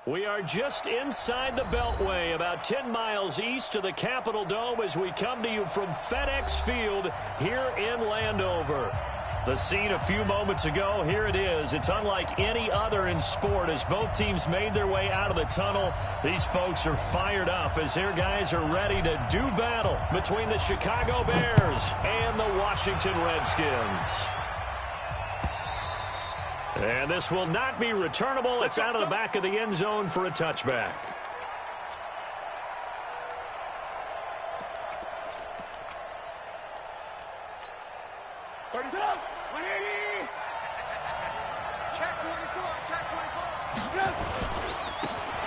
We are just inside the Beltway, about 10 miles east of the Capitol Dome as we come to you from FedEx Field here in Landover. The scene a few moments ago, here it is. It's unlike any other in sport as both teams made their way out of the tunnel. These folks are fired up as their guys are ready to do battle between the Chicago Bears and the Washington Redskins. And this will not be returnable. It's out of the back of the end zone for a touchback.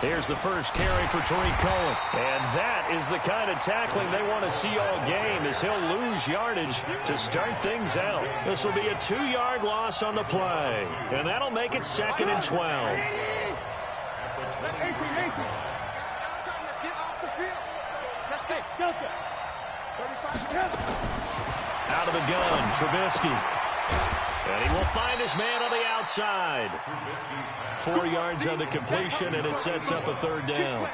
Here's the first carry for Tariq Cohen. And that is the kind of tackling they want to see all game as he'll lose yardage to start things out. This will be a 2-yard loss on the play. And that'll make it 2nd and 12. Out of the gun, Trubisky. And he will find his man on the outside. 4 yards on the completion, and it sets up a 3rd down.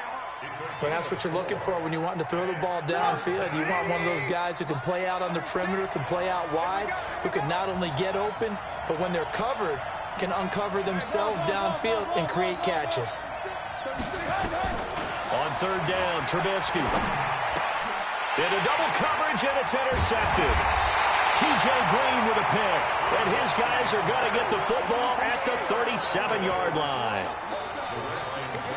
Well, that's what you're looking for when you want to throw the ball downfield. You want one of those guys who can play out on the perimeter, can play out wide, who can not only get open, but when they're covered, can uncover themselves downfield and create catches. On 3rd down, Trubisky. Into double coverage, and it's intercepted. T.J. Green with a pick, and his guys are going to get the football at the 37-yard line.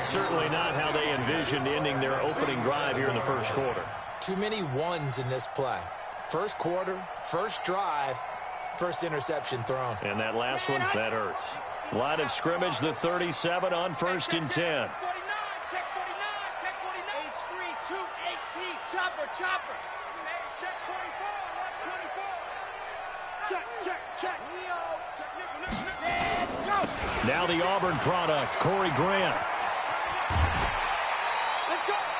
Certainly not how they envisioned ending their opening drive here in the first quarter. Too many ones in this play. First quarter, first drive, first interception thrown. And that last one, that hurts. Line of scrimmage, the 37 on 1st and 10. Check 49, check 49. H3, 2, 18, chopper. Check 24, watch 24. Check. Now the Auburn product, Corey Grant.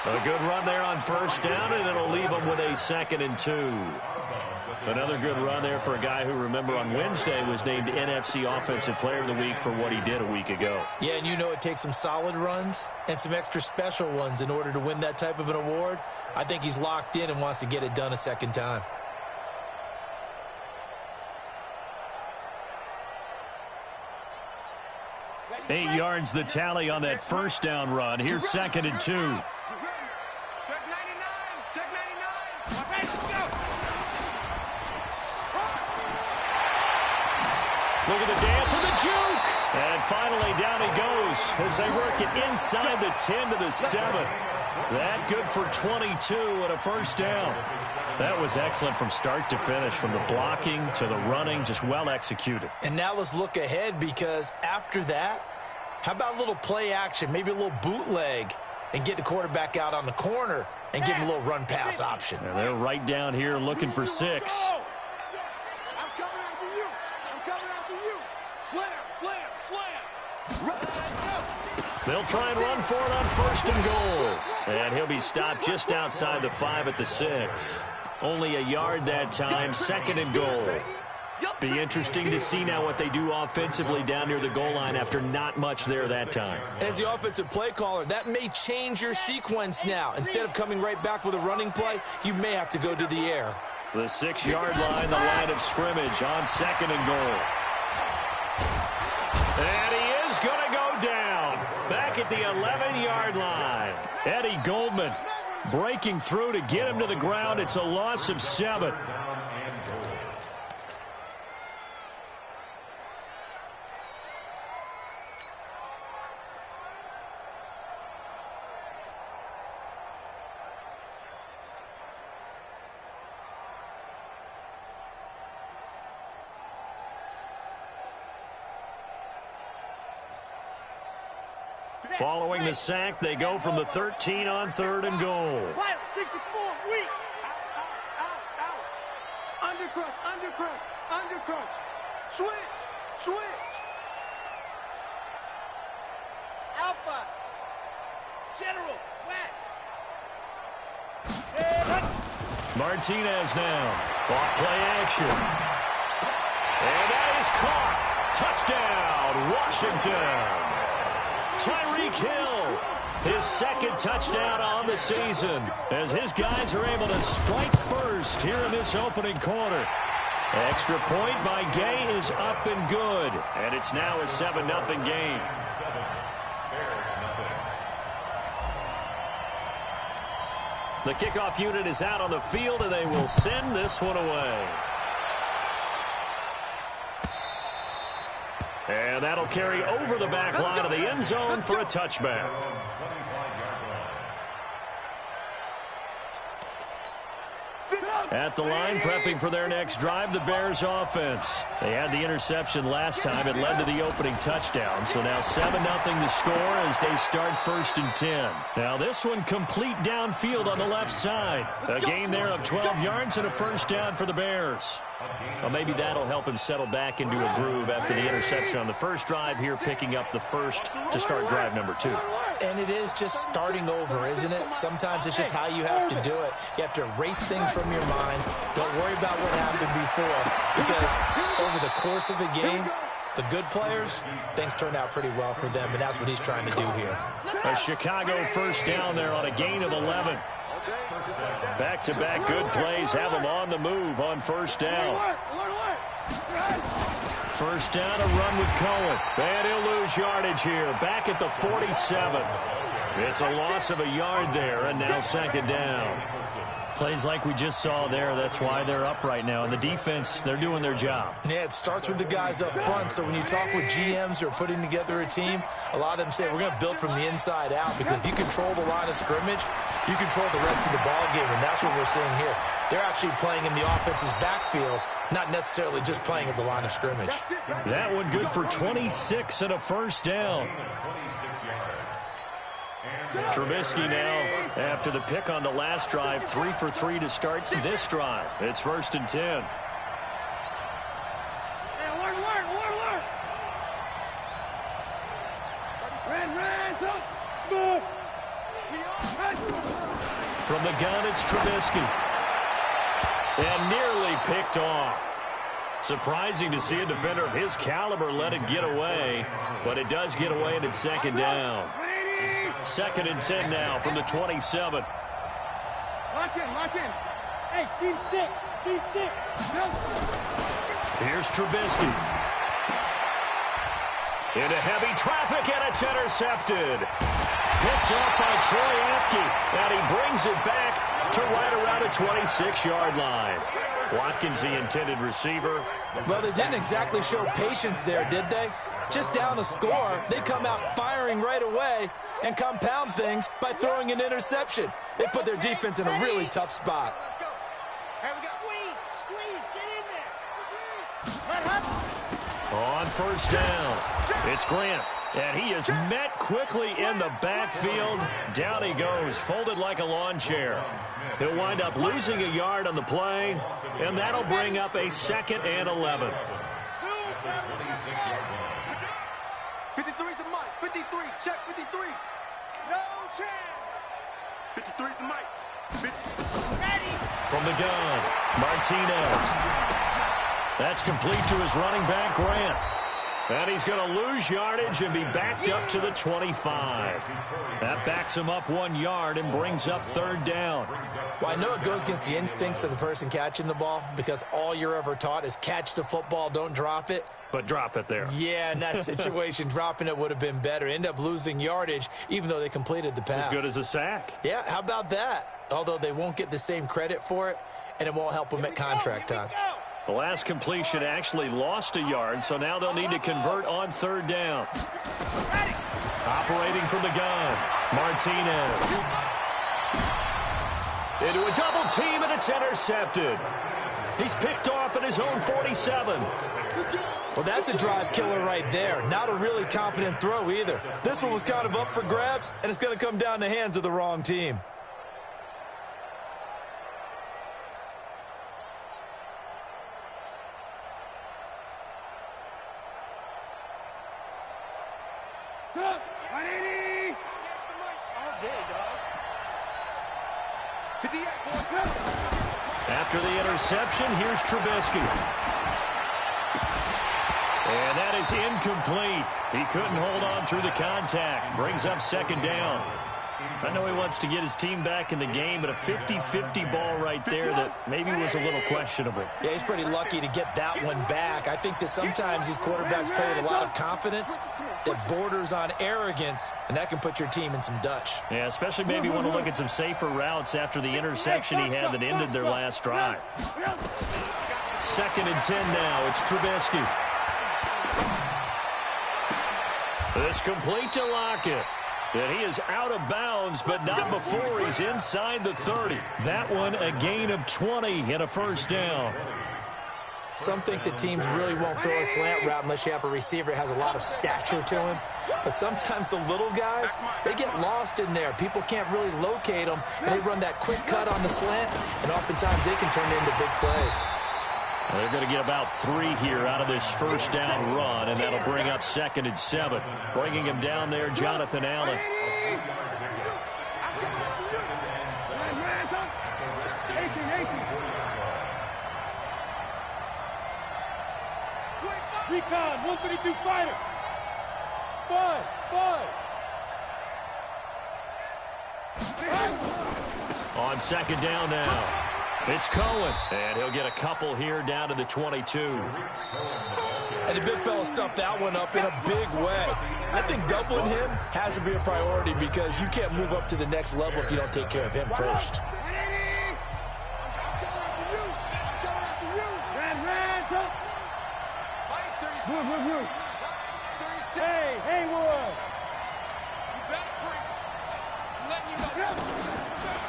A good run there on 1st down, and it'll leave them with a 2nd and 2. Another good run there for a guy who, remember, on Wednesday was named NFC Offensive Player of the Week for what he did a week ago. Yeah, and you know it takes some solid runs and some extra special ones in order to win that type of an award. I think he's locked in and wants to get it done a 2nd time. Eight yards the tally on that 1st down run. Here's 2nd and 2. Check 99, check 99. Okay, let's go. Look at the dance and the juke. And finally down he goes as they work it inside the 10 to the 7. That good for 22 and a 1st down. That was excellent from start to finish, from the blocking to the running, just well executed. And now let's look ahead, because after that, how about a little play action, maybe a little bootleg, and get the quarterback out on the corner and give him a little run-pass option. And they're right down here looking for 6. I'm coming after you. Slam. They'll try and run for it on 1st and goal. And he'll be stopped just outside the 5 at the 6. Only a yard that time, 2nd and goal. Be interesting to see now what they do offensively down near the goal line after not much there that time. As the offensive play caller, that may change your sequence now. Instead of coming right back with a running play, you may have to go to the air. The 6-yard line, the line of scrimmage on 2nd and goal. And he is going to go down back at the 11-yard line. Eddie Goldman breaking through to get him to the ground. It's a loss of 7. Following the sack, they go from the 13 on 3rd and goal. 64, weak. Out. Undercrush. Switch. Alpha. General, West. Martinez now. Off play action. And that is caught. Touchdown, Washington. Tyreek Hill His second touchdown on the season as his guys are able to strike first here in this opening quarter. Extra point by Gay is up and good, and it's now a 7-0 game. The kickoff unit is out on the field, and they will send this one away. And that'll carry over the back line of the end zone for a touchback. At the line, prepping for their next drive, the Bears offense. They had the interception last time. It led to the opening touchdown. So now 7-0 to score as they start 1st and 10. Now this one complete downfield on the left side. A gain there of 12 yards and a first down for the Bears. Well, maybe that'll help him settle back into a groove after the interception on the first drive here, picking up the first to start drive number 2. And it is just starting over, isn't it? Sometimes it's just how you have to do it. You have to erase things from your mind. Don't worry about what happened before, because over the course of a game, the good players, things turn out pretty well for them, and that's what he's trying to do here. A Chicago first down there on a gain of 11. Back-to-back good plays have them on the move on first down. First down, a run with Cohen. And he'll lose yardage here. Back at the 47. It's a loss of a yard there, and now 2nd down. Plays like we just saw there, that's why they're up right now. And the defense, they're doing their job. Yeah, it starts with the guys up front. So when you talk with GMs who are putting together a team, a lot of them say we're going to build from the inside out, because if you control the line of scrimmage, you control the rest of the ball game, and that's what we're seeing here. They're actually playing in the offense's backfield, not necessarily just playing at the line of scrimmage. That one good for 26 and a first down. Trubisky now, after the pick on the last drive, 3 for 3 to start this drive. It's 1st and 10. From the gun, it's Trubisky. And nearly picked off. Surprising to see a defender of his caliber let it get away, but it does get away, and it's 2nd down. 2nd and 10 now from the 27. Lock in. Hey, team 6. Go. Here's Trubisky. Into heavy traffic, and it's intercepted. Picked off by Troy Apke, and he brings it back to right around the 26-yard line. Watkins, the intended receiver. Well, they didn't exactly show patience there, did they? Just down a score, they come out firing right away and compound things by throwing an interception. They put their defense in a really tough spot. Let's go. Here we go. Squeeze. Get in there. Let up. On first down, it's Grant. And he is met quickly in the backfield. Down he goes, folded like a lawn chair. He'll wind up losing a yard on the play, and that'll bring up a 2nd and 11. 53's the mic. 53. Check 53. No chance. 53's the mic. Ready. From the gun, Martinez. That's complete to his running back, Grant. And he's going to lose yardage and be backed up to the 25. That backs him up 1 yard and brings up 3rd down. Well, I know it goes against the instincts of the person catching the ball, because all you're ever taught is catch the football, don't drop it. But drop it there. Yeah, in that situation, dropping it would have been better. End up losing yardage, even though they completed the pass. As good as a sack. Yeah, how about that? Although they won't get the same credit for it, and it won't help them at contract time. The last completion actually lost a yard, so now they'll need to convert on 3rd down. Operating from the gun, Martinez. Into a double team, and it's intercepted. He's picked off at his own 47. Well, that's a drive killer right there. Not a really confident throw either. This one was kind of up for grabs, and it's going to come down in the hands of the wrong team. After the interception, here's Trubisky. And that is incomplete. He couldn't hold on through the contact. Brings up second down. I know he wants to get his team back in the game, but a 50-50 ball right there that maybe was a little questionable. Yeah, he's pretty lucky to get that one back. I think that sometimes these quarterbacks play with a lot of confidence that borders on arrogance, and that can put your team in some Dutch. Yeah, especially maybe want to look at some safer routes after the interception he had that ended their last drive. 2nd and 10 now. It's Trubisky. This complete to Lockett. And he is out of bounds, but not before he's inside the 30. That one a gain of 20 and a first down. Some think that teams really won't throw a slant route unless you have a receiver that has a lot of stature to him. But sometimes the little guys, they get lost in there. People can't really locate them, and they run that quick cut on the slant, and oftentimes they can turn it into big plays. They're going to get about 3 here out of this first down run, and that'll bring up 2nd and 7. Bringing him down there, Jonathan Allen. Recon, 132 fighter. 5. On 2nd down now. It's Cohen, and he'll get a couple here down to the 22. And the big fella stuffed that one up in a big way. I think doubling him has to be a priority because you can't move up to the next level if you don't take care of him first. Hey, Haywood.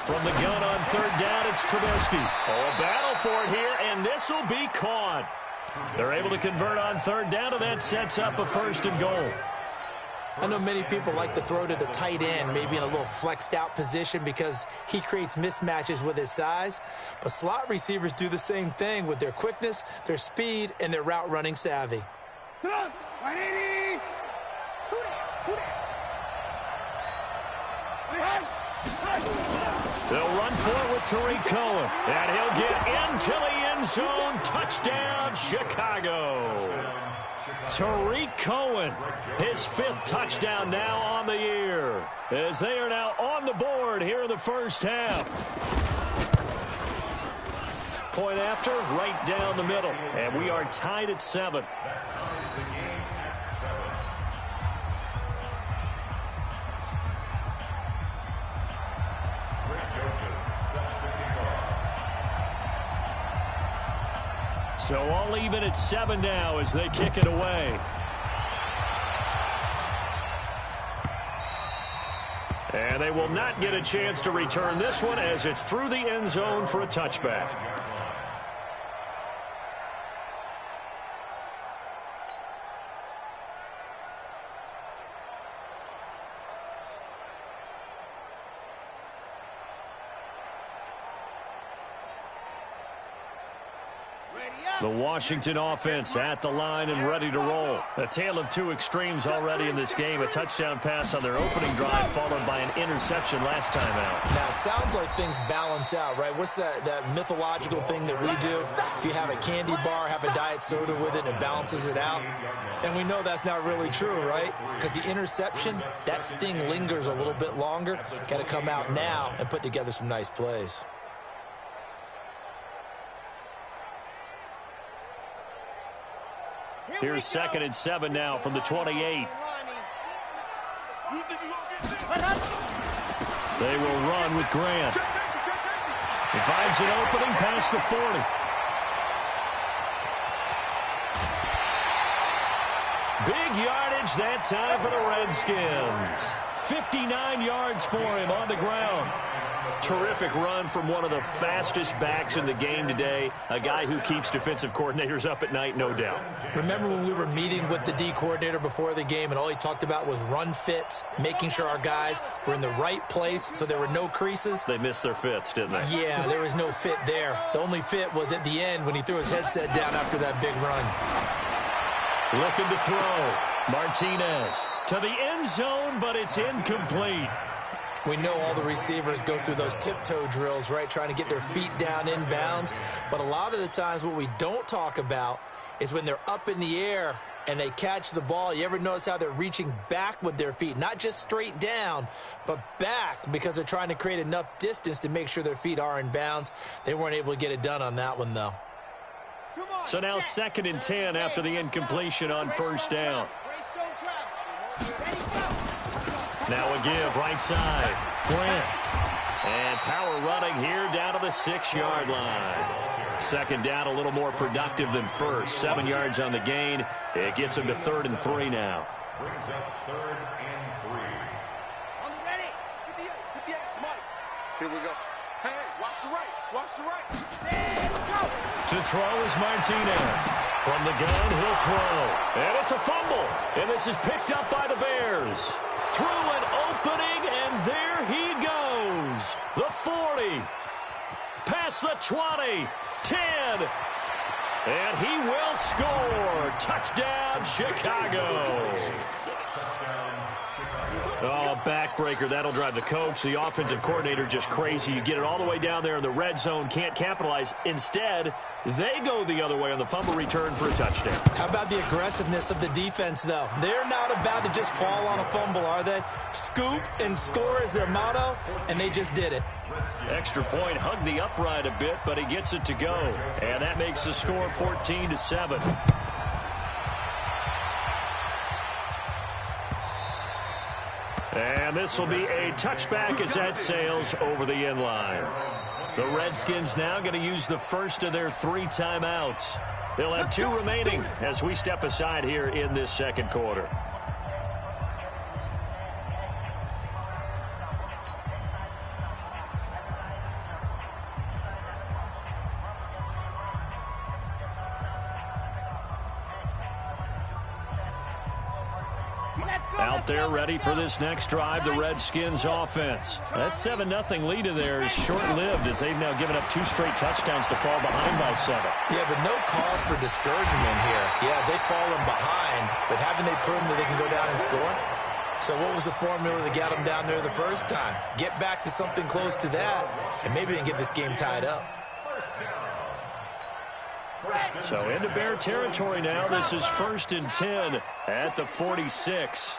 From the gun on 3rd down, it's Trubisky. Oh, a battle for it here, and this will be caught. They're able to convert on 3rd down, and that sets up a 1st and goal. I know many people like to throw to the tight end, maybe in a little flexed out position because he creates mismatches with his size. But slot receivers do the same thing with their quickness, their speed, and their route running savvy. They'll run for it with Tariq Cohen, and he'll get into the end zone. Touchdown, Chicago. Tariq Cohen, his 5th touchdown now on the year, as they are now on the board here in the first half. Point after, right down the middle, and we are tied at 7. So all even at 7 now as they kick it away. And they will not get a chance to return this one as it's through the end zone for a touchback. The Washington offense at the line and ready to roll. A tale of 2 extremes already in this game. A touchdown pass on their opening drive followed by an interception last time out. Now, it sounds like things balance out, right? What's that mythological thing that we do? If you have a candy bar, have a diet soda with it, and it balances it out. And we know that's not really true, right? Because the interception, that sting lingers a little bit longer. Got to come out now and put together some nice plays. Here's 2nd and 7 now from the 28. They will run with Grant. He finds an opening past the 40. Big yardage that time for the Redskins. 59 yards for him on the ground. Terrific run from one of the fastest backs in the game today. A guy who keeps defensive coordinators up at night, no doubt. Remember when we were meeting with the D coordinator before the game and all he talked about was run fits, making sure our guys were in the right place so there were no creases? They missed their fits, didn't they? Yeah, there was no fit there. The only fit was at the end when he threw his headset down after that big run. Looking to throw. Martinez to the end zone, but it's incomplete. We know all the receivers go through those tiptoe drills, right, trying to get their feet down inbounds. But a lot of the times what we don't talk about is when they're up in the air and they catch the ball, you ever notice how they're reaching back with their feet? Not just straight down, but back, because they're trying to create enough distance to make sure their feet are in bounds. They weren't able to get it done on that one, though. So now 2nd and 10 after the incompletion on 1st down. Now a give right side. Grant. And power running here down to the 6-yard line. 2nd down, a little more productive than first. 7 yards on the gain. It gets him to 3rd and 3 now. Brings up 3rd and 3. On the ready. Get the Come on. Here we go. Hey, watch the right. Watch the right. Set, go. To throw is Martinez. From the gun, he'll throw. And it's a fumble. And this is picked up by the Bears. Through an opening, and there he goes. The 40. Past the 20. 10. And he will score. Touchdown, Chicago. Oh, backbreaker. That'll drive the coach, the offensive coordinator, just crazy. You get it all the way down there in the red zone, can't capitalize. Instead, they go the other way on the fumble return for a touchdown. How about the aggressiveness of the defense, though? They're not about to just fall on a fumble, are they? Scoop and score is their motto, and they just did it. Extra point, hugged the upright a bit, but he gets it to go. And that makes the score 14-7. And this will be a touchback as that sails over the end line. The Redskins now going to use the first of their 3 timeouts. They'll have 2 remaining as we step aside here in this 2nd quarter. Out there ready for this next drive, the Redskins offense. That 7-0 lead of theirs short-lived as they've now given up 2 straight touchdowns to fall behind by 7. Yeah, but no cause for discouragement here. Yeah, they've fallen behind, but haven't they proven that they can go down and score? So what was the formula that got them down there the first time? Get back to something close to that, and maybe they can get this game tied up. So into Bear territory now. This is 1st and 10 at the 46.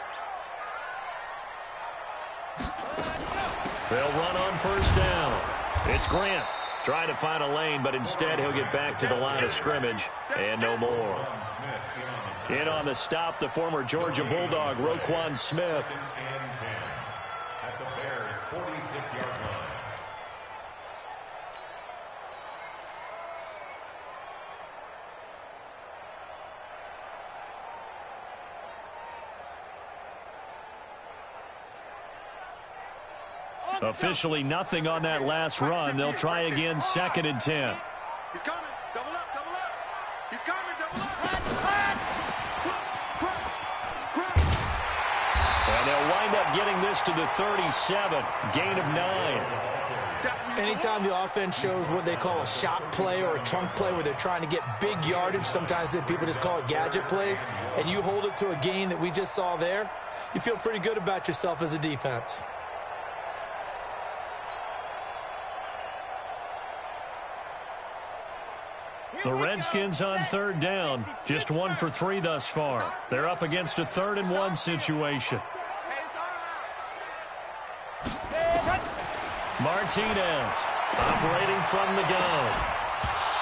They'll run on 1st down. It's Grant trying to find a lane, but instead he'll get back to the line of scrimmage and no more. In on the stop, the former Georgia Bulldog, Roquan Smith. At the Bears' 46-yard line. Officially nothing on that last run. They'll try again, 2nd and 10. He's coming. Double up, double up. He's coming, double up. And they'll wind up getting this to the 37. Gain of 9. Anytime the offense shows what they call a shot play or a chunk play where they're trying to get big yardage, sometimes people just call it gadget plays, and you hold it to a gain that we just saw there, you feel pretty good about yourself as a defense. The Redskins on 3rd down, just 1 for 3 thus far. They're up against a 3rd and 1 situation. Martinez operating from the gun.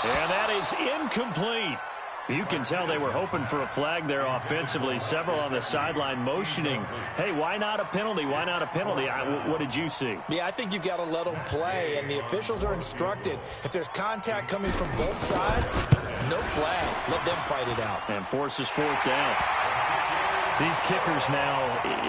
And that is incomplete. You can tell they were hoping for a flag there offensively. Several on the sideline motioning. Hey, why not a penalty? Why not a penalty? What did you see? Yeah, I think you've got to let them play, and the officials are instructed. If there's contact coming from both sides, no flag. Let them fight it out. And forces 4th down. These kickers now,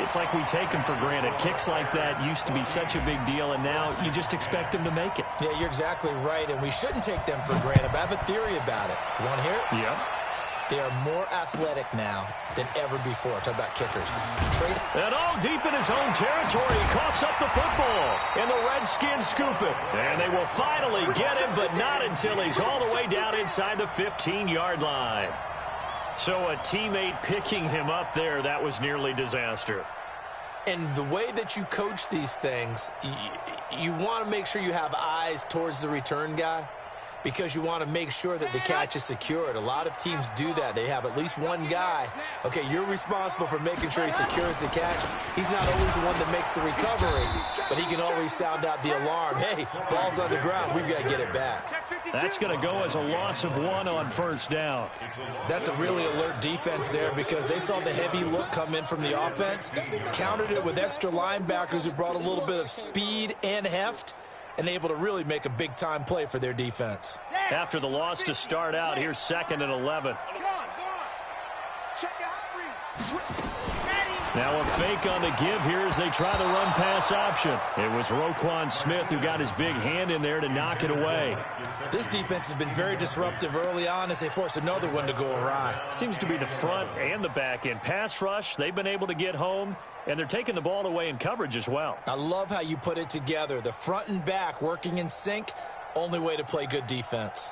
it's like we take them for granted. Kicks like that used to be such a big deal, and now you just expect them to make it. Yeah, you're exactly right, and we shouldn't take them for granted, but I have a theory about it. You want to hear it? Yep. They are more athletic now than ever before. Talk about kickers. And deep in his own territory, he coughs up the football. And the Redskins scoop it. And they will finally get him, but not until he's all the way down inside the 15-yard line. So a teammate picking him up there, that was nearly disaster. And the way that you coach these things, you want to make sure you have eyes towards the return guy. because you want to make sure that the catch is secured. A lot of teams do that. They have at least one guy. Okay, you're responsible for making sure he secures the catch. He's not always the one that makes the recovery, but he can always sound out the alarm. Hey, ball's on the ground. We've got to get it back. That's going to go as a loss of 1 on first down. That's a really alert defense there because they saw the heavy look come in from the offense, countered it with extra linebackers who brought a little bit of speed and heft, and able to really make a big-time play for their defense. After the loss to start out, here's 2nd and 11. Now a fake on the give here as they try the run-pass option. It was Roquan Smith who got his big hand in there to knock it away. This defense has been very disruptive early on as they force another one to go awry. Seems to be the front and the back end. Pass rush, they've been able to get home, and they're taking the ball away in coverage as well. I love how you put it together. The front and back working in sync, only way to play good defense.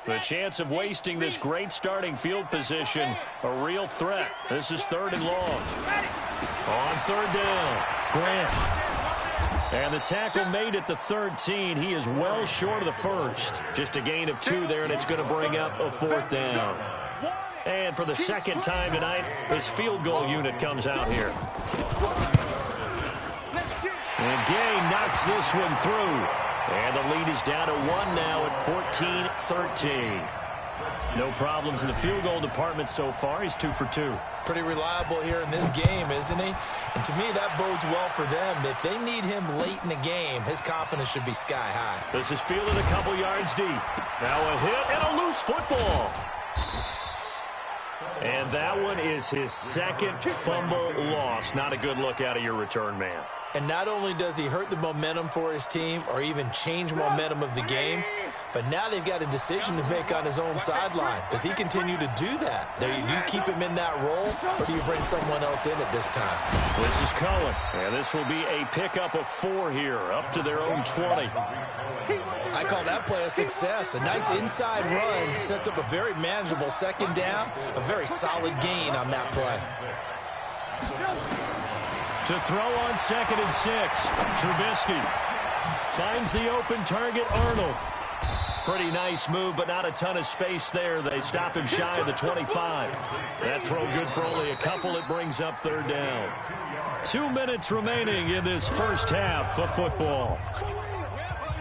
The chance of wasting this great starting field position, a real threat. This is 3rd and long. On 3rd down, Grant. And the tackle made at the 13. He is well short of the first. Just a gain of 2 there, and it's going to bring up a 4th down. And for the 2nd time tonight, his field goal unit comes out here. And Gay knocks this one through. And the lead is down to 1 now at 14-13. No problems in the field goal department so far. He's 2 for 2. Pretty reliable here in this game, isn't he? And to me, that bodes well for them. If they need him late in the game, his confidence should be sky high. This is fielded a couple yards deep. Now a hit and a loose football. And that one is his 2nd fumble loss. Not a good look out of your return man. And not only does he hurt the momentum for his team or even change momentum of the game, but now they've got a decision to make on his own sideline. Does he continue to do that? Do you keep him in that role, or do you bring someone else in at this time? This is Cohen, and this will be a pickup of 4 here, up to their own 20. I call that play a success. A nice inside run sets up a very manageable 2nd down, a very solid gain on that play. To throw on 2nd and 6, Trubisky finds the open target, Arnold. Pretty nice move, but not a ton of space there. They stop him shy of the 25. That throw good for only a couple. It brings up 3rd down. 2 minutes remaining in this first half of football.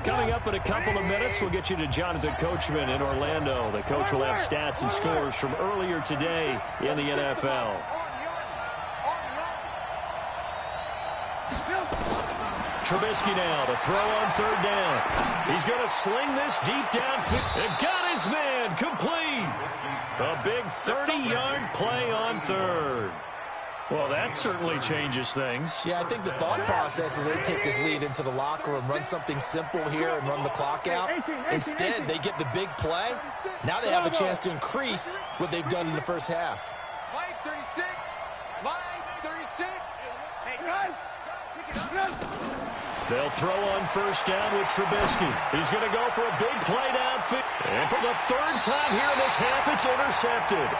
Coming up in a couple of minutes, we'll get you to Jonathan Coachman in Orlando. The coach will have stats and scores from earlier today in the NFL. Trubisky now to throw on 3rd down. He's going to sling this deep downfield. And got his man complete. A big 30-yard play on 3rd. Well, that certainly changes things. Yeah, I think the thought process is they take this lead into the locker room, run something simple here and run the clock out. Instead, they get the big play. Now they have a chance to increase what they've done in the first half. Line 36. Line 36. Hey, good. They'll throw on 1st down with Trubisky. He's going to go for a big play downfield. And for the 3rd time here in this half, it's intercepted.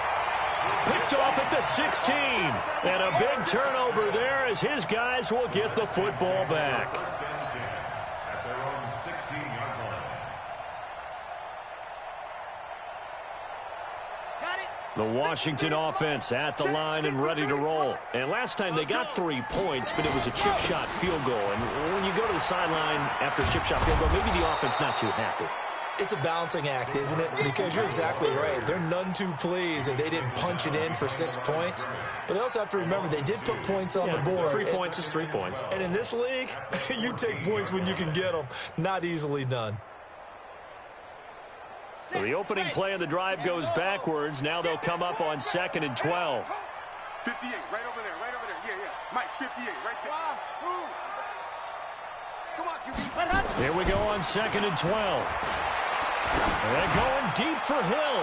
Picked off at the 16. And a big turnover there as his guys will get the football back. The Washington offense at the line and ready to roll. And last time they got 3 points, but it was a chip shot field goal. And when you go to the sideline after a chip shot field goal, maybe the offense not too happy. It's a balancing act, isn't it? Because you're exactly right. They're none too pleased that they didn't punch it in for 6 points. But they also have to remember they did put points on the board. 3 points is 3 points. And in this league, you take points when you can get them. Not easily done. So the opening play of the drive goes backwards. Now they'll come up on 2nd and 12. 58, right over there, right over there. Yeah, yeah. Mike, 58, right there. Come on, QB. Here we go on 2nd and 12. They're going deep for Hill.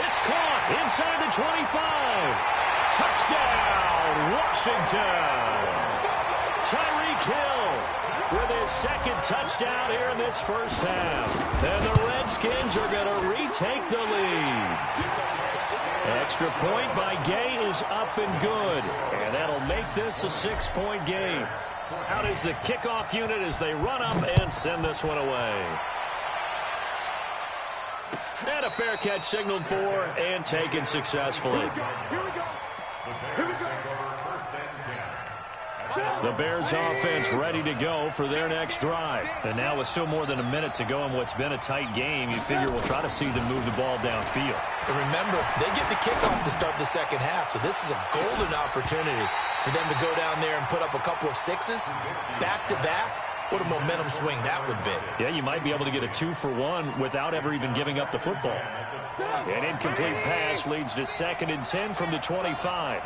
It's caught inside the 25. Touchdown, Washington. Tyreek Hill with his 2nd touchdown here in this first half. And the Redskins are going to retake the lead. Extra point by Gay is up and good. And that'll make this a 6-point game. Out is the kickoff unit as they run up and send this one away. And a fair catch signaled for and taken successfully. Here we go. Here we go. The Bears offense ready to go for their next drive. And now with still more than a minute to go in what's been a tight game, you figure we'll try to see them move the ball downfield. And remember, they get the kickoff to start the second half, so this is a golden opportunity for them to go down there and put up a couple of sixes back-to-back. What a momentum swing that would be. Yeah, you might be able to get a 2-for-1 without ever even giving up the football. An incomplete pass leads to 2nd and 10 from the 25.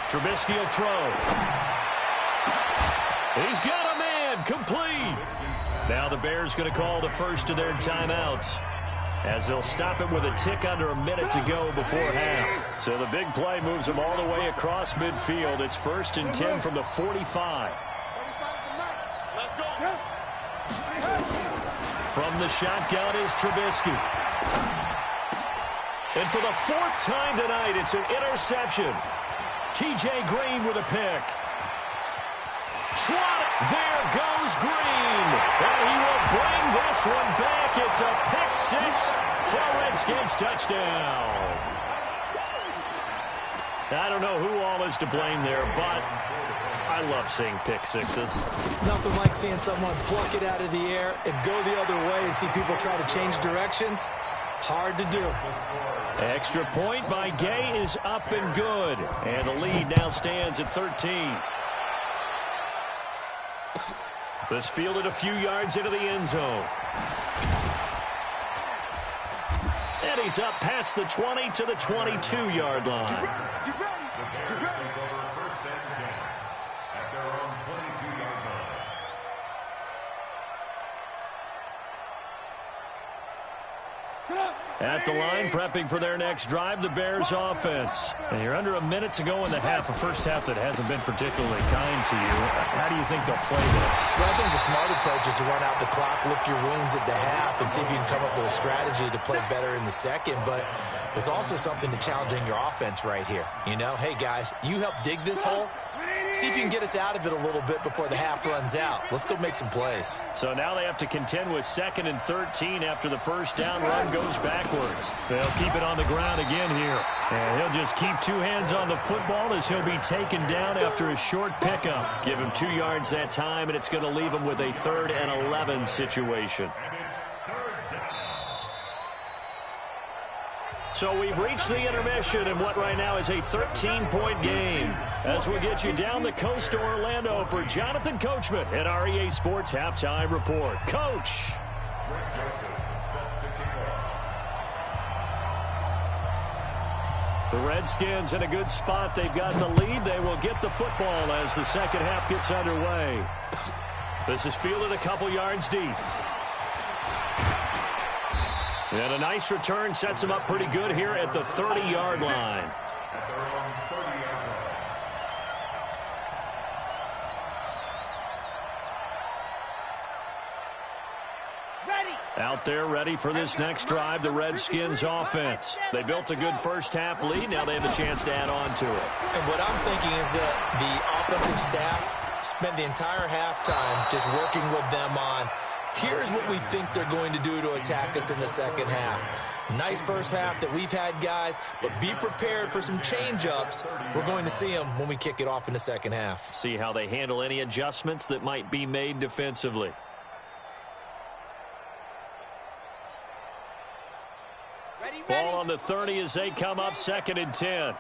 Trubisky will throw. He's got a man, complete. Now the Bears going to call the first of their timeouts, as they'll stop it with a tick under a minute to go before half. So the big play moves them all the way across midfield. It's 1st and 10 from the 45. Let's go. From the shotgun is Trubisky. And for the 4th time tonight, it's an interception. T.J. Green with a pick. There goes Green. And he will bring this one back. It's a pick 6 for a Redskins touchdown. I don't know who all is to blame there, but I love seeing pick sixes. Nothing like seeing someone pluck it out of the air and go the other way and see people try to change directions. Hard to do. Extra point by Gay is up and good. And the lead now stands at 13. This fielded a few yards into the end zone. And he's up past the 20 to the 22-yard line. At the line, prepping for their next drive, the Bears offense. And you're under a minute to go in the half, a first half that hasn't been particularly kind to you. How do you think they'll play this? Well, I think the smart approach is to run out the clock, lick your wounds at the half, and see if you can come up with a strategy to play better in the second. But there's also something to challenging your offense right here. You know, hey, guys, you help dig this hole. See if you can get us out of it a little bit before the half runs out. Let's go make some plays. So now they have to contend with 2nd and 13 after the first down run goes backwards. They'll keep it on the ground again here. And he'll just keep 2 hands on the football as he'll be taken down after a short pickup. Give him 2 yards that time, and it's going to leave him with a 3rd and 11 situation. So we've reached the intermission in what right now is a 13-point game. As we get you down the coast to Orlando for Jonathan Coachman at our EA Sports Halftime Report. Coach. The Redskins in a good spot. They've got the lead. They will get the football as the second half gets underway. This is fielded a couple yards deep. And a nice return sets him up pretty good here at the 30-yard line. Out there ready for this next drive, the Redskins offense. They built a good first half lead. Now they have a chance to add on to it. And what I'm thinking is that the offensive staff spent the entire halftime just working with them on, here's what we think they're going to do to attack us in the second half. Nice first half that we've had, guys, but be prepared for some change-ups. We're going to see them when we kick it off in the second half. See how they handle any adjustments that might be made defensively. Ball on the 30 as they come up 2nd and 10.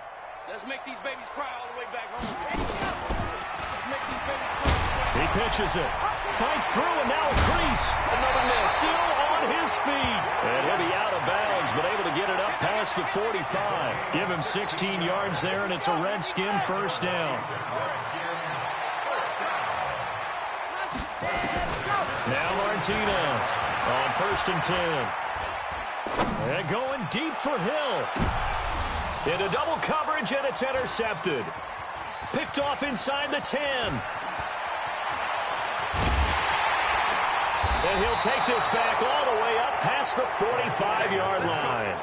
Let's make these babies cry all the way back home. Let's make these babies cry. He pitches it. Fights through and now a crease. Another miss. Still on his feet. And he'll be out of bounds, but able to get it up past the 45. Give him 16 yards there, and it's a Redskin first down. Now Martinez on 1st and 10. And going deep for Hill. Into double coverage, and it's intercepted. Picked off inside the 10. And he'll take this back all the way up past the 45-yard line.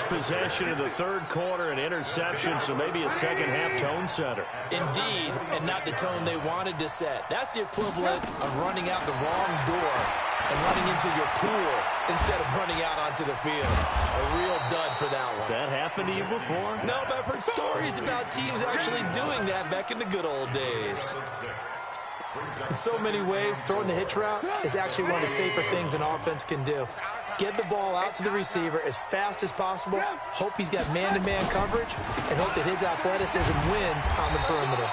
first possession of the third quarter, an interception, so maybe a second-half tone setter. Indeed, and not the tone they wanted to set. That's the equivalent of running out the wrong door and running into your pool instead of running out onto the field. A real dud for that one. Has that happened to you before? No, but I've heard stories about teams actually doing that back in the good old days. In so many ways, throwing the hitch route is actually one of the safer things an offense can do. Get the ball out to the receiver as fast as possible, hope he's got man-to-man coverage, and hope that his athleticism wins on the perimeter.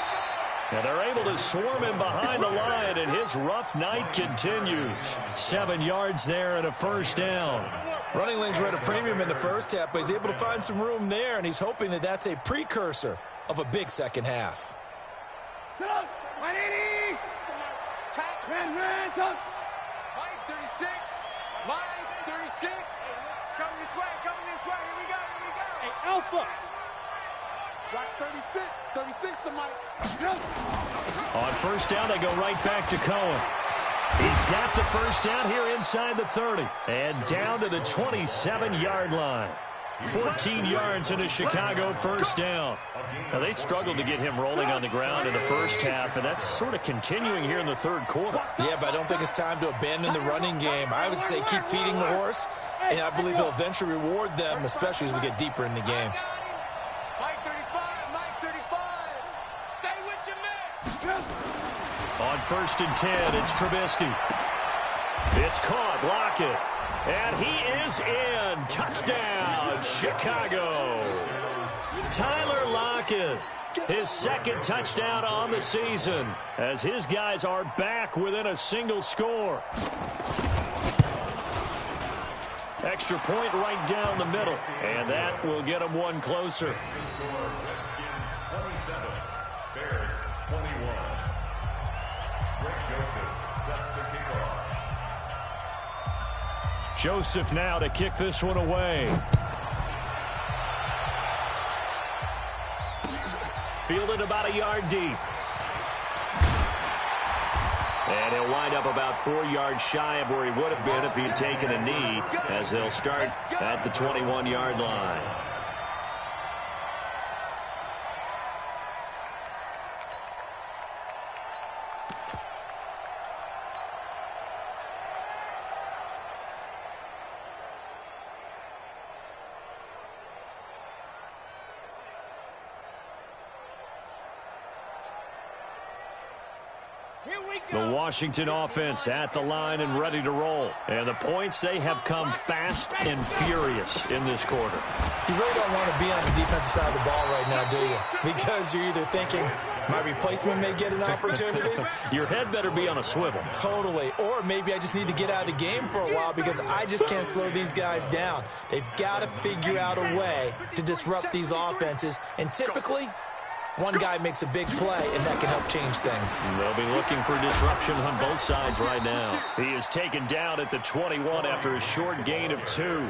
And they're able to swarm him behind the line, and his rough night continues. 7 yards there and a first down. Running lanes were at a premium in the first half, but he's able to find some room there, and he's hoping that that's a precursor of a big second half. 180. Mike 36. Mike 36. Coming this way. Coming this way. Here we go. Here we go. Hey, Alpha. Drop 36. 36 to Mike. On first down, they go right back to Cohen. He's got the first down here inside the 30. And down to the 27-yard line. 14 yards in a Chicago first down. Now, they struggled to get him rolling on the ground in the first half, and that's sort of continuing here in the third quarter. Yeah, but I don't think it's time to abandon the running game. I would say keep feeding the horse, and I believe he'll eventually reward them, especially as we get deeper in the game. Mike 35. Mike 35. Stay with your man. On first and 10, it's Trubisky. It's caught. Lockett. And he is in. Touchdown, Chicago. Tyler Lockett, his second touchdown on the season, as his guys are back within a single score. Extra point right down the middle, and that will get them one closer. 27, Bears 21. Greg Joseph set to kick off. Joseph now to kick this one away. Fielded about a yard deep. And he'll wind up about 4 yards shy of where he would have been if he had taken a knee, as they'll start at the 21-yard line. The Washington offense at the line and ready to roll. And the points, they have come fast and furious in this quarter. You really don't want to be on the defensive side of the ball right now, do you? Because you're either thinking, my replacement may get an opportunity. Your head better be on a swivel. Totally. Or maybe I just need to get out of the game for a while because I just can't slow these guys down. They've got to figure out a way to disrupt these offenses. And typically, one guy makes a big play, and that can help change things. They'll be looking for disruption on both sides right now. He is taken down at the 21 after a short gain of 2.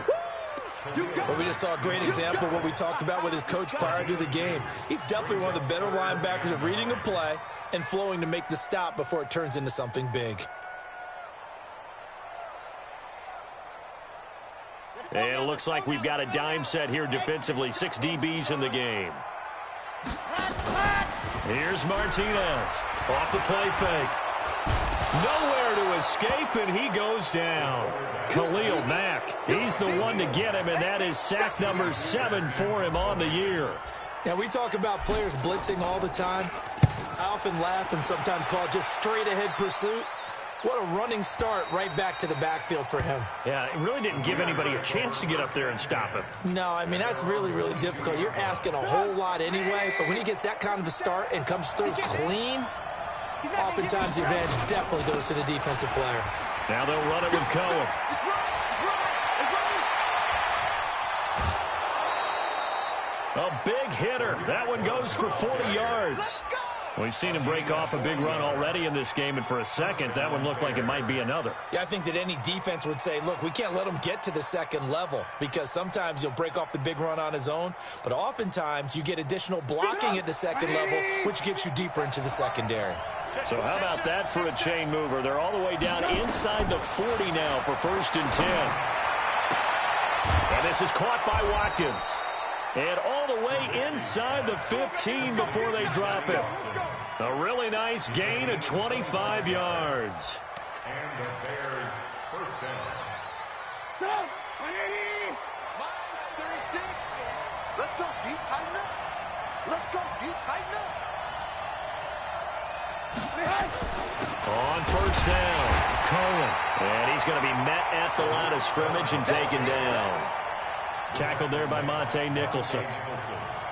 But we just saw a great example of what we talked about with his coach prior to the game. He's definitely one of the better linebackers at reading a play and flowing to make the stop before it turns into something big. And it looks like we've got a dime set here defensively. 6 DBs in the game. Here's Martinez off the play fake. Nowhere to escape, and he goes down. Khalil Mack, he's the one to get him, and that is sack number 7 for him on the year. Now, we talk about players blitzing all the time. I often laugh and sometimes call it just straight-ahead pursuit. What a running start right back to the backfield for him. Yeah, it really didn't give anybody a chance to get up there and stop him. No, I mean, that's really, really difficult. You're asking a whole lot anyway, but when he gets that kind of a start and comes through clean, oftentimes the advantage definitely goes to the defensive player. Now they'll run it with Cohen. A big hitter. That one goes for 40 yards. We've seen him break off a big run already in this game, and for a second, that one looked like it might be another. Yeah, I think that any defense would say, look, we can't let him get to the second level because sometimes he'll break off the big run on his own, but oftentimes you get additional blocking at the second level, which gets you deeper into the secondary. So how about that for a chain mover? They're all the way down inside the 40 now for first and 10. And this is caught by Watkins. And all the way inside the 15 before they drop it. A really nice gain of 25 yards. And the Bears first down. Go! 180! 36. Let's go, D. Tighten up. Let's go, D. Tighten up. On first down, Cohen. And he's going to be met at the line of scrimmage and taken down. Tackled there by Monte Nicholson.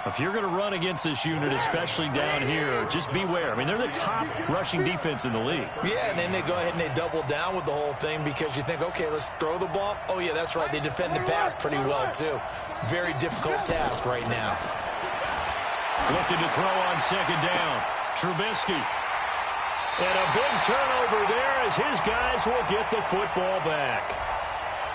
If you're going to run against this unit, especially down here, just beware. I mean, they're the top rushing defense in the league. Yeah, and then they go ahead and they double down with the whole thing because you think, okay, let's throw the ball. Oh, yeah, that's right. They defend the pass pretty well, too. Very difficult task right now. Looking to throw on second down. Trubisky. And a big turnover there as his guys will get the football back.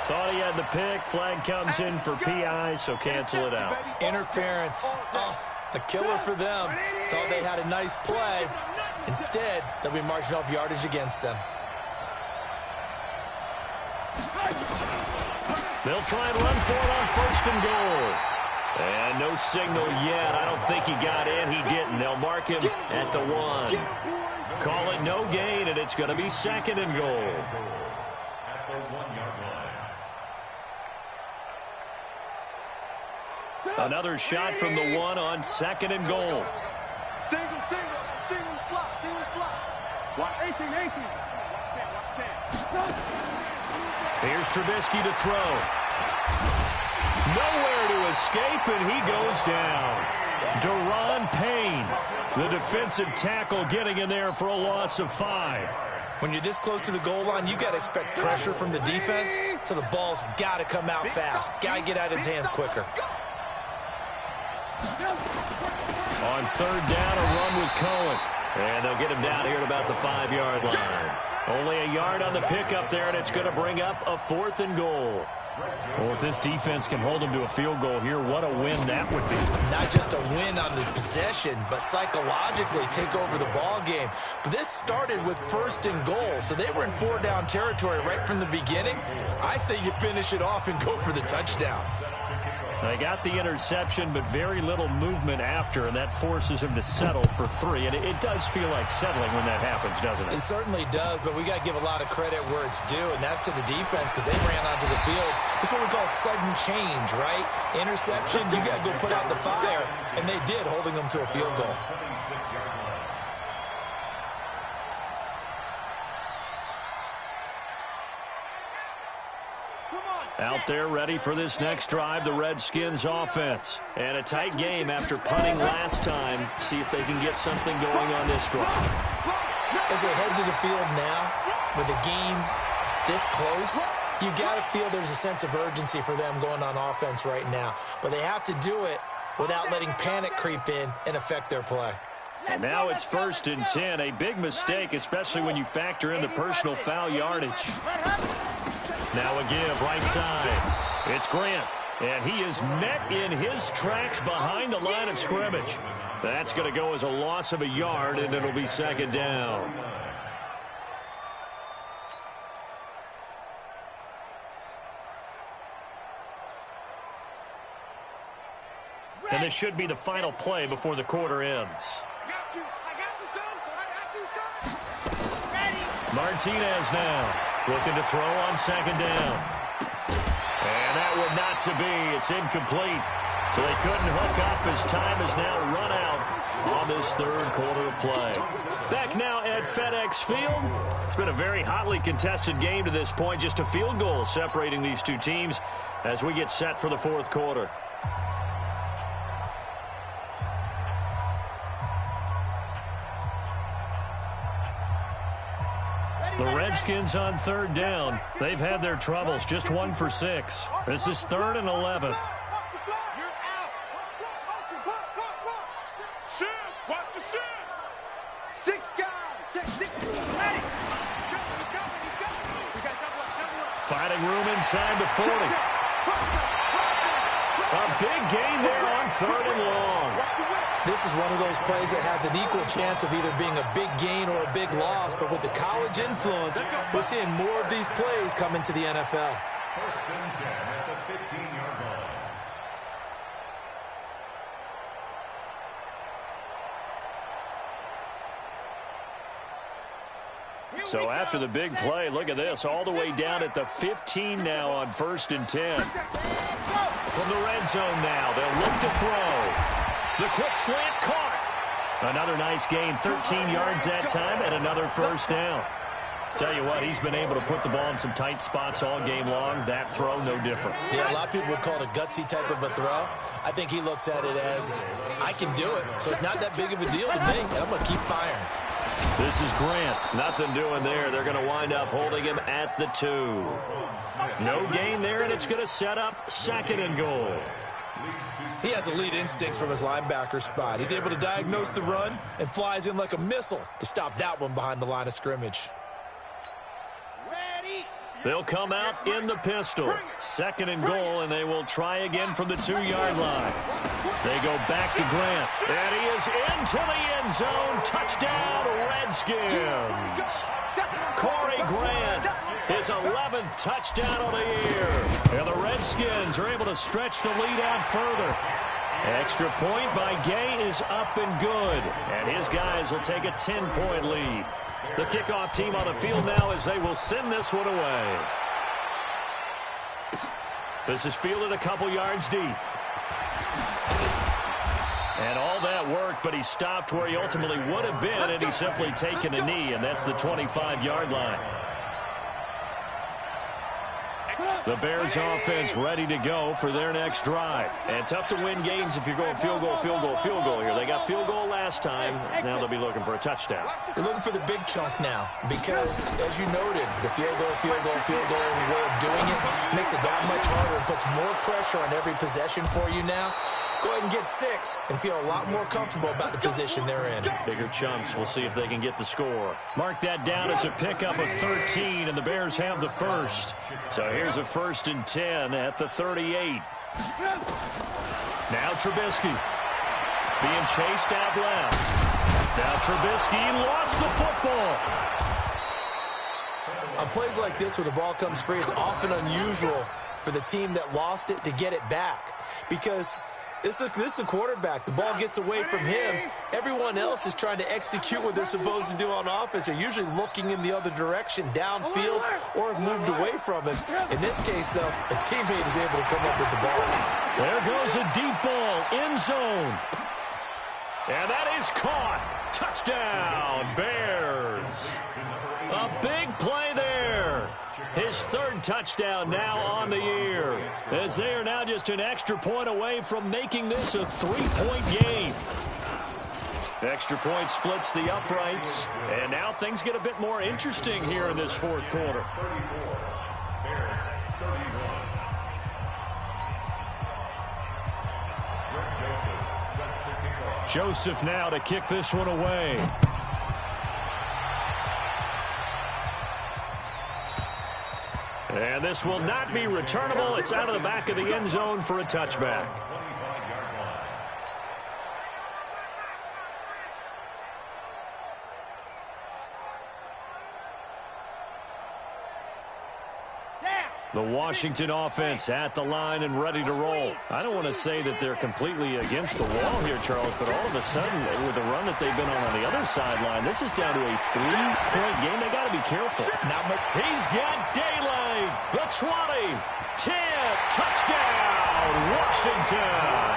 Thought he had the pick. Flag comes in for PI, so cancel it out. Interference. Oh, a killer for them. Thought they had a nice play. Instead, they'll be marching off yardage against them. They'll try and run for it on first and goal. And no signal yet. I don't think he got in. He didn't. They'll mark him at the 1. Call it no gain, and it's going to be second and goal. At the 1-yard line. Another shot from the 1 on second and goal. Single slot. Watch 18. Watch 10. Here's Trubisky to throw. Nowhere to escape, and he goes down. Deron Payne, the defensive tackle, getting in there for a loss of 5. When you're this close to the goal line, you got to expect pressure from the defense, so the ball's got to come out fast. Got to get out of his hands quicker. On third down, a run with Cohen. And they'll get him down here at about the 5-yard line. Only a yard on the pickup there, and it's going to bring up a 4th and goal. Well, if this defense can hold them to a field goal here, what a win that would be. Not just a win on the possession, but psychologically take over the ball game. But this started with first and goal, so they were in 4-down territory right from the beginning. I say you finish it off and go for the touchdown. They got the interception, but very little movement after, and that forces him to settle for 3. And it does feel like settling when that happens, doesn't it? It certainly does, but we got to give a lot of credit where it's due, and that's to the defense because they ran onto the field. It's what we call sudden change, right? Interception, you got to go put out the fire, and they did, holding them to a field goal. Out there ready for this next drive, the Redskins offense. And a tight game after punting last time. See if they can get something going on this drive. As they head to the field now, with the game this close, you got to feel there's a sense of urgency for them going on offense right now. But they have to do it without letting panic creep in and affect their play. And now it's 1st and 10. A big mistake, especially when you factor in the personal foul yardage. Now a give right side. It's Grant. And he is met in his tracks behind the line of scrimmage. That's going to go as a loss of a yard, and it'll be second down. And this should be the final play before the quarter ends. I got you, son. Martinez now looking to throw on second down. And that would not to be. It's incomplete. So they couldn't hook up as time is now run out on this third quarter of play. Back now at FedEx Field. It's been a very hotly contested game to this point. Just a field goal separating these two teams as we get set for the fourth quarter. The Redskins on third down. They've had their troubles, just 1 for 6. This is 3rd and 11. You're out. Shoot. Watch the shoot. 6 guys. Check 6. Ready. He's coming. We got double up. Finding room inside the 40. A big gain there on 3rd and long. This is one of those plays that has an equal chance of either being a big gain or a big loss, but with the college influence, we're seeing more of these plays come into the NFL. 1st and 10 at the 15-yard line. So after the big play, look at this, all the way down at the 15 now on 1st and 10. From the red zone now, they'll look to throw. The quick slant caught. Another nice gain, 13 yards that time, and another first down. Tell you what, he's been able to put the ball in some tight spots all game long. That throw, no different. Yeah, a lot of people would call it a gutsy type of a throw. I think he looks at it as, I can do it, so it's not that big of a deal to me, and I'm going to keep firing. This is Grant. Nothing doing there. They're going to wind up holding him at the 2. No gain there, and it's going to set up 2nd and goal. He has elite instincts from his linebacker spot. He's able to diagnose the run and flies in like a missile to stop that one behind the line of scrimmage. They'll come out in the pistol. 2nd and goal, and they will try again from the 2-yard line. They go back to Grant, and he is into the end zone. Touchdown, Redskins. Corey Grant, his 11th touchdown of the year. And the Redskins are able to stretch the lead out further. Extra point by Gay is up and good, and his guys will take a 10-point lead. The kickoff team on the field now as they will send this one away. This is fielded a couple yards deep. And all that worked, but he stopped where he ultimately would have been, and he's simply taken a knee, and that's the 25-yard line. The Bears offense ready to go for their next drive. And tough to win games if you're going field goal, field goal, field goal here. They got field goal last time. Now they'll be looking for a touchdown. They're looking for the big chunk now because, as you noted, the field goal way of doing it makes it that much harder. It puts more pressure on every possession for you now. Go ahead and get 6 and feel a lot more comfortable about the position they're in. Bigger chunks. We'll see if they can get the score. Mark that down as a pickup of 13, and the Bears have the first. So here's a 1st and 10 at the 38. Now Trubisky being chased out left. Now Trubisky lost the football. On plays like this where the ball comes free, it's often unusual for the team that lost it to get it back because this is the quarterback. The ball gets away from him. Everyone else is trying to execute what they're supposed to do on offense. They're usually looking in the other direction, downfield, or have moved away from him. In this case, though, a teammate is able to come up with the ball. There goes a deep ball, end zone. And that is caught. Touchdown, Bears. A big play there. His 3rd touchdown now on the year, as they are now just an extra point away from making this a 3-point game. Extra point splits the uprights, and now things get a bit more interesting here in this 4th quarter. Joseph now to kick this one away. And this will not be returnable. It's out of the back of the end zone for a touchback. The Washington offense at the line and ready to roll. I don't want to say that they're completely against the wall here, Charles, but all of a sudden, with the run that they've been on the other sideline, this is down to a 3-point game. They got to be careful. Now, he's got daylight. The 20, 10, touchdown, Washington.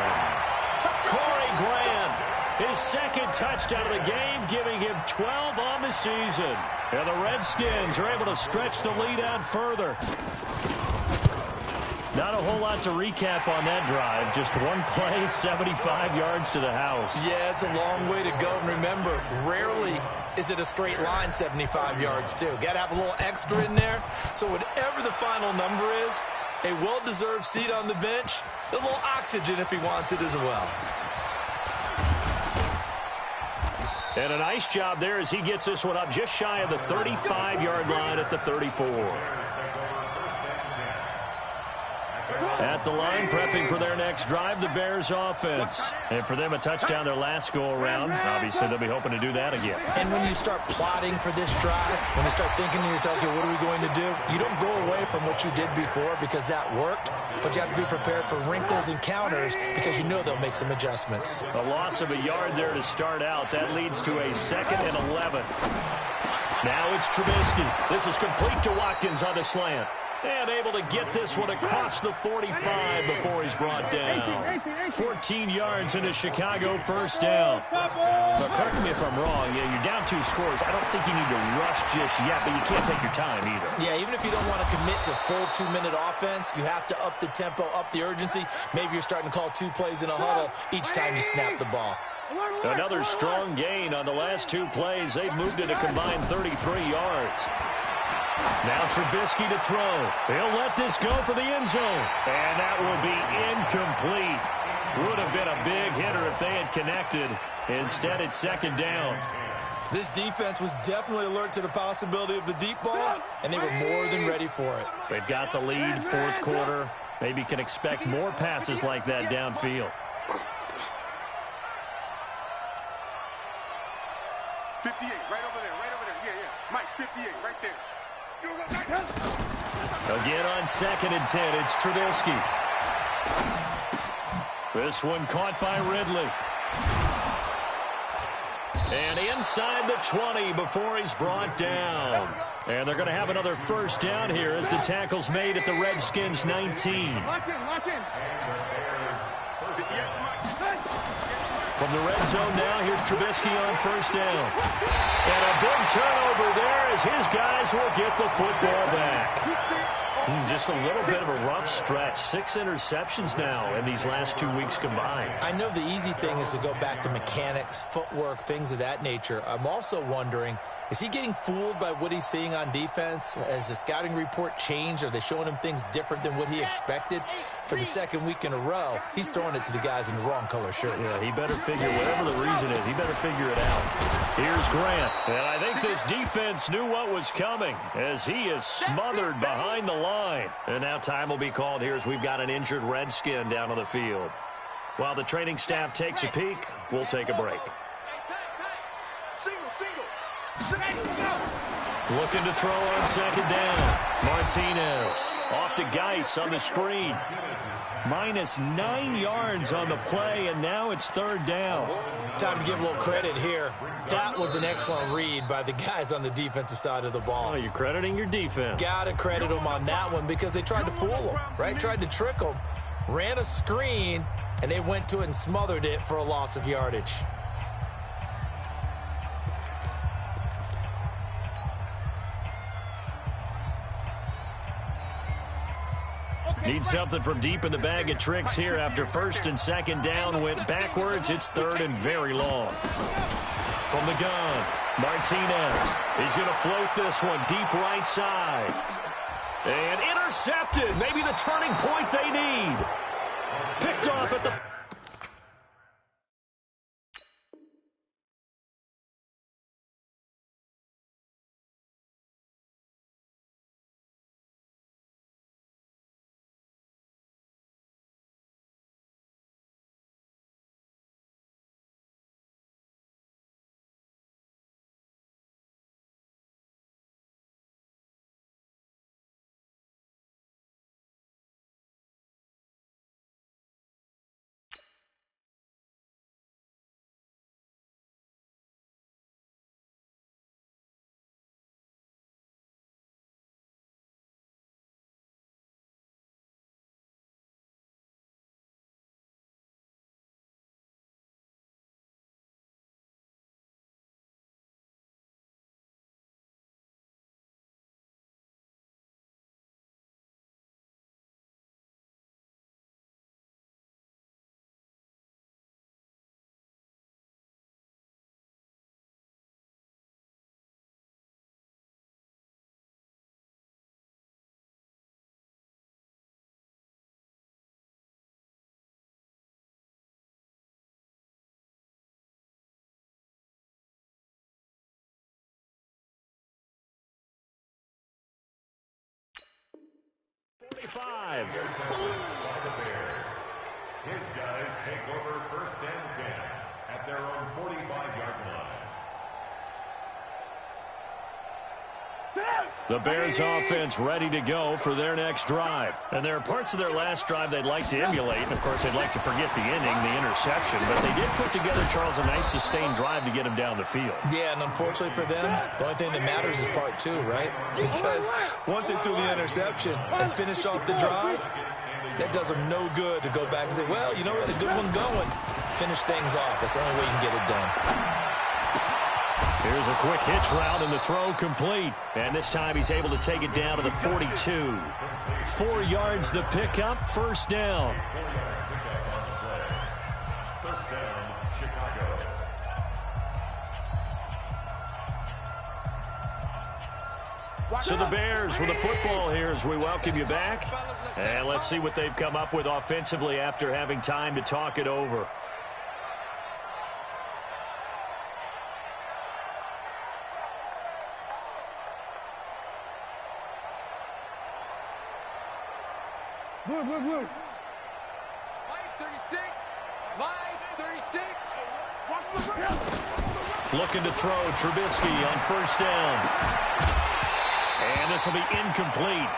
Corey Grant, his 2nd touchdown of the game, giving him 12 on the season. And the Redskins are able to stretch the lead out further. Not a whole lot to recap on that drive. Just one play, 75 yards to the house. Yeah, it's a long way to go. And remember, rarely is it a straight line 75 yards, too. Got to have a little extra in there. So whatever the final number is, a well-deserved seat on the bench, a little oxygen if he wants it as well. And a nice job there as he gets this one up just shy of the 35-yard line at the 34. At the line, prepping for their next drive, the Bears offense. And for them, a touchdown their last go-around. Obviously, they'll be hoping to do that again. And when you start plotting for this drive, when you start thinking to yourself, okay, what are we going to do? You don't go away from what you did before because that worked, but you have to be prepared for wrinkles and counters because you know they'll make some adjustments. A loss of a yard there to start out. That leads to a 2nd and 11. Now it's Trubisky. This is complete to Watkins on the slant. And able to get this one across the 45 before he's brought down. 14 yards into Chicago, first down. Now, correct me if I'm wrong. Yeah, you're down 2 scores. I don't think you need to rush just yet, but you can't take your time either. Yeah, even if you don't want to commit to full 2-minute offense, you have to up the tempo, up the urgency. Maybe you're starting to call 2 plays in a huddle each time you snap the ball. Another strong gain on the last 2 plays. They've moved it a combined 33 yards. Now Trubisky to throw. He'll let this go for the end zone. And that will be incomplete. Would have been a big hitter if they had connected. Instead, it's second down. This defense was definitely alert to the possibility of the deep ball, and they were more than ready for it. They've got the lead, fourth quarter. Maybe can expect more passes like that downfield. 58, right over there. Yeah. Mike, 58, right there. Again on 2nd and 10, it's Trubisky. This one caught by Ridley. And inside the 20 before he's brought down. And they're going to have another first down here as the tackle's made at the Redskins' 19. Lock in. From the red zone now, here's Trubisky on first down. And a big turnover there as his guys will get the football back. Just a little bit of a rough stretch. 6 interceptions now in these last 2 weeks combined. I know the easy thing is to go back to mechanics, footwork, things of that nature. I'm also wondering, is he getting fooled by what he's seeing on defense? Has the scouting report changed? Are they showing him things different than what he expected? For the 2nd week in a row, he's throwing it to the guys in the wrong color shirts. Yeah, he better figure, whatever the reason is, he better figure it out. Here's Grant. And I think this defense knew what was coming as he is smothered behind the line. And now time will be called here as we've got an injured Redskin down on the field. While the training staff takes a peek, we'll take a break. Looking to throw on 2nd down. Martinez off to Geis on the screen. -9 yards on the play, and now it's 3rd down. Time to give a little credit here. That was an excellent read by the guys on the defensive side of the ball. Oh, you're crediting your defense. Got to credit them on that one because they tried to fool them, right? Tried to trick them. Ran a screen, and they went to it and smothered it for a loss of yardage. Need something from deep in the bag of tricks here after 1st and 2nd down went backwards. It's 3rd and very long. From the gun, Martinez. He's going to float this one deep right side. And intercepted. Maybe the turning point they need. Picked off at the... His guys take over 1st and 10 at their own 45-yard line. The Bears offense ready to go for their next drive. And there are parts of their last drive they'd like to emulate. And, of course, they'd like to forget the inning, the interception. But they did put together, Charles, a nice sustained drive to get him down the field. Yeah, and unfortunately for them, the only thing that matters is part two, right? Because once they threw the interception and finished off the drive, that does them no good to go back and say, well, you know what, a good one going. Finish things off. That's the only way you can get it done. Here's a quick hitch route, and the throw complete. And this time he's able to take it down to the 42. 4 yards the pickup, first down. First down, Chicago. So the Bears with the football here as we welcome you back. And let's see what they've come up with offensively after having time to talk it over. Line 36. Line 36. Watch the run. Looking to throw Trubisky on first down. And this will be incomplete.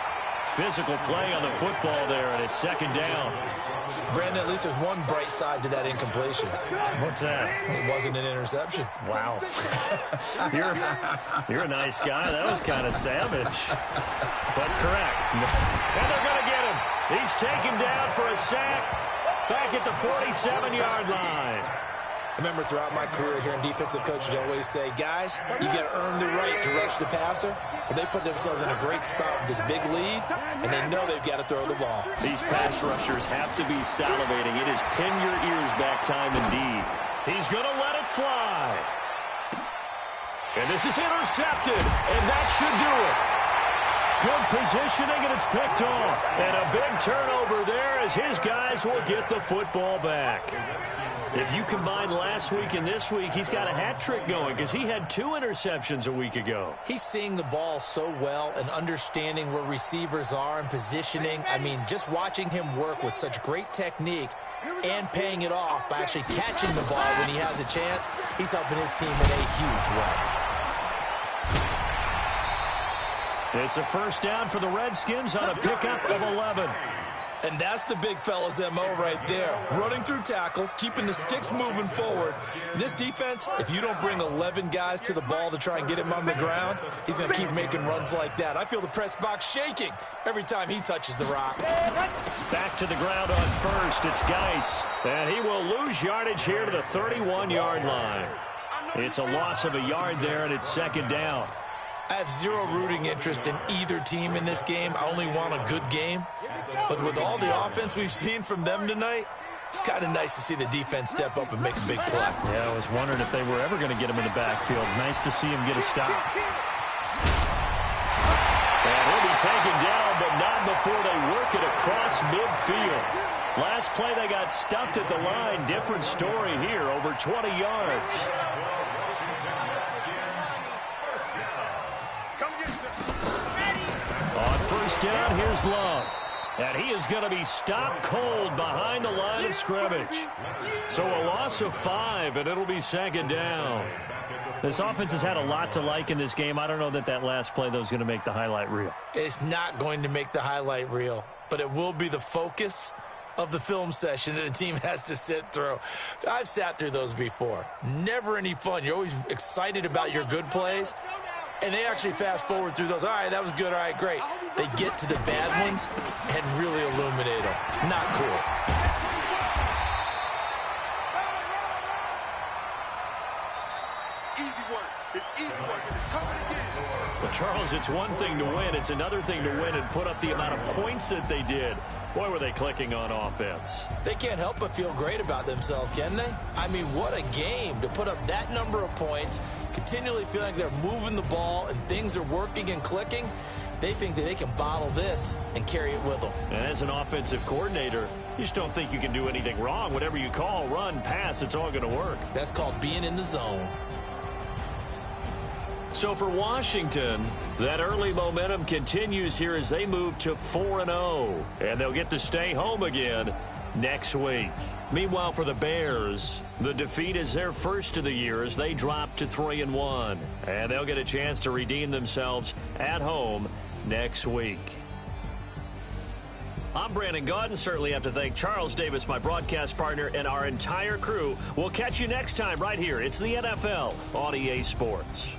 Physical play on the football there, and it's second down. Brandon, at least there's one bright side to that incompletion. What's that? It wasn't an interception. Wow. You're a nice guy. That was kind of savage. But correct. And they're going to get him. He's taken down for a sack back at the 47-yard line. I remember throughout my career here in defensive coaches always say, guys, you got to earn the right to rush the passer. Well, they put themselves in a great spot with this big lead, and they know they've got to throw the ball. These pass rushers have to be salivating. It is pin your ears back time indeed. He's going to let it fly. And this is intercepted, and that should do it. Good positioning, and it's picked off. And a big turnover there as his guys will get the football back. If you combine last week and this week, he's got a hat trick going because he had 2 interceptions a week ago. He's seeing the ball so well and understanding where receivers are and positioning. I mean, just watching him work with such great technique and paying it off by actually catching the ball when he has a chance, he's helping his team in a huge way. It's a first down for the Redskins on a pickup of 11. And that's the big fella's MO right there. Running through tackles, keeping the sticks moving forward. This defense, if you don't bring 11 guys to the ball to try and get him on the ground, he's going to keep making runs like that. I feel the press box shaking every time he touches the rock. Back to the ground on first. It's Geis. And he will lose yardage here to the 31-yard line. It's a loss of a yard there, and it's second down. I have zero rooting interest in either team in this game. I only want a good game. But with all the offense we've seen from them tonight, it's kind of nice to see the defense step up and make a big play. Yeah, I was wondering if they were ever going to get him in the backfield. Nice to see him get a stop. And he'll be taken down, but not before they work it across midfield. Last play, they got stuffed at the line. Different story here, over 20 yards. On first down, here's Love. And he is going to be stopped cold behind the line of scrimmage. So a loss of 5, and it'll be second down. This offense has had a lot to like in this game. I don't know that that last play, though, is going to make the highlight reel. It's not going to make the highlight reel, but it will be the focus of the film session that the team has to sit through. I've sat through those before. Never any fun. You're always excited about your good plays. And they actually fast forward through those. All right, that was good. All right, great. They get to the bad ones and really illuminate them. Not cool. Easy work. It's easy work. It's coming again. But Charles, it's one thing to win. It's another thing to win and put up the amount of points that they did. Boy, were they clicking on offense. They can't help but feel great about themselves, can they? I mean, what a game to put up that number of points, continually feeling like they're moving the ball and things are working and clicking. They think that they can bottle this and carry it with them. And as an offensive coordinator, you just don't think you can do anything wrong. Whatever you call, run, pass, it's all going to work. That's called being in the zone. So for Washington, that early momentum continues here as they move to 4-0. And they'll get to stay home again next week. Meanwhile, for the Bears, the defeat is their first of the year as they drop to 3-1. And they'll get a chance to redeem themselves at home next week. I'm Brandon Gaudin. Certainly have to thank Charles Davis, my broadcast partner, and our entire crew. We'll catch you next time right here. It's the NFL on EA Sports.